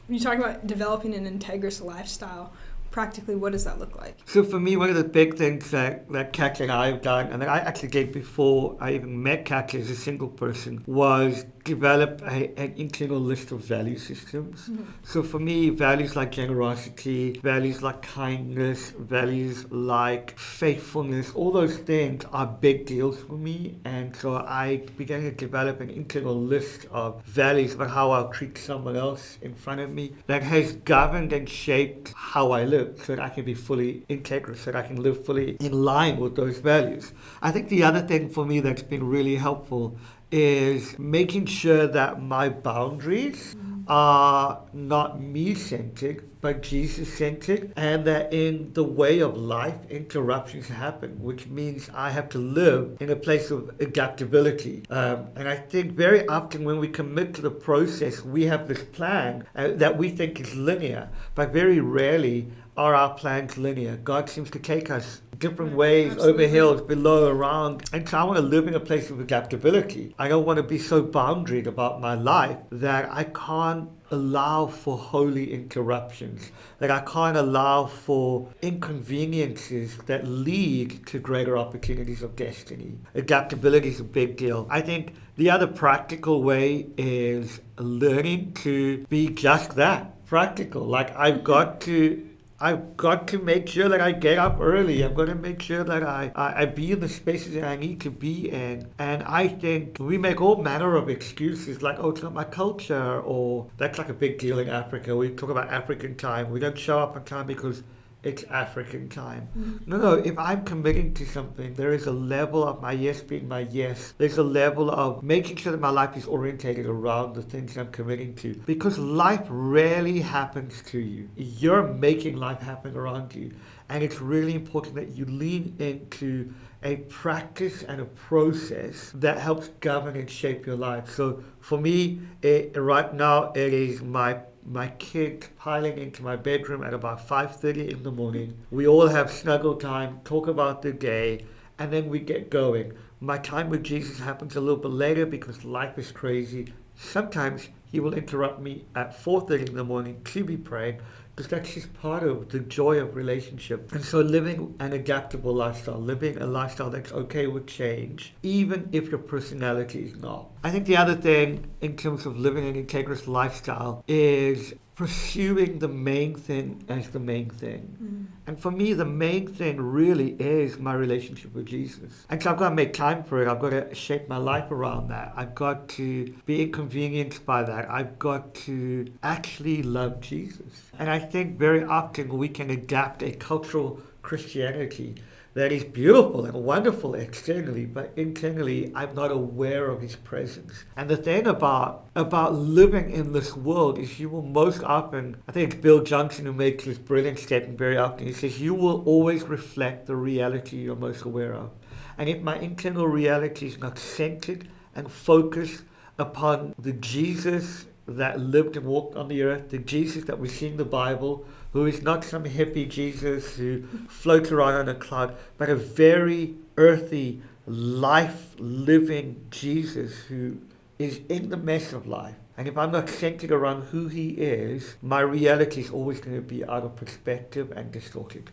When you talk about developing an integrous lifestyle, practically what does that look like? So for me, one of the big things that Katya and I have done, and that I actually did before I even met Katya as a single person, was develop an internal list of value systems. Mm-hmm. So for me, values like generosity, values like kindness, values like faithfulness, all those things are big deals for me. And so I began to develop an internal list of values about how I'll treat someone else in front of me that has governed and shaped how I live, so that I can be fully integral, so that I can live fully in line with those values. I think the other thing for me that's been really helpful is making sure that my boundaries are not me-centered, but Jesus-centered, and that in the way of life, interruptions happen, which means I have to live in a place of adaptability. And I think very often when we commit to the process, we have this plan that we think is linear, but very rarely are our plans linear. God seems to take us different ways, Absolutely. over hills, below, around. And so I want to live in a place of adaptability. I don't want to be so boundaried about my life that I can't allow for holy interruptions, that I can't allow for inconveniences that lead to greater opportunities of destiny. Adaptability is a big deal. I think the other practical way is learning to be just that, practical. Like I've got to make sure that I get up early. I've got to make sure that I be in the spaces that I need to be in. And I think we make all manner of excuses like, oh, it's not my culture, or that's like a big deal in Africa. We talk about African time. We don't show up on time because it's African time. No, if I'm committing to something, there is a level of my yes being my yes. There's a level of making sure that my life is orientated around the things I'm committing to. Because life rarely happens to you. You're making life happen around you. And it's really important that you lean into a practice and a process that helps govern and shape your life. So for me, right now, it is my kid piling into my bedroom at about 5:30 in the morning. We all have snuggle time, talk about the day, and then we get going. My time with Jesus happens a little bit later because life is crazy. Sometimes he will interrupt me at 4:30 in the morning to be praying, because that's just part of the joy of relationship. And so living an adaptable lifestyle, living a lifestyle that's okay with change, even if your personality is not. I think the other thing in terms of living an integrous lifestyle is pursuing the main thing as the main thing. And for me, the main thing really is my relationship with Jesus. And so I've got to make time for it. I've got to shape my life around that. I've got to be inconvenienced by that. I've got to actually love Jesus. And I think very often we can adapt a cultural Christianity that is beautiful and wonderful externally, but internally I'm not aware of his presence. And the thing about living in this world is you will most often, I think it's Bill Johnson who makes this brilliant statement very often, he says, you will always reflect the reality you're most aware of. And if my internal reality is not centered and focused upon the Jesus that lived and walked on the earth, the Jesus that we see in the Bible, who is not some hippie Jesus who floats around on a cloud, but a very earthy, life-living Jesus who is in the mess of life. And if I'm not centered around who he is, my reality is always going to be out of perspective and distorted.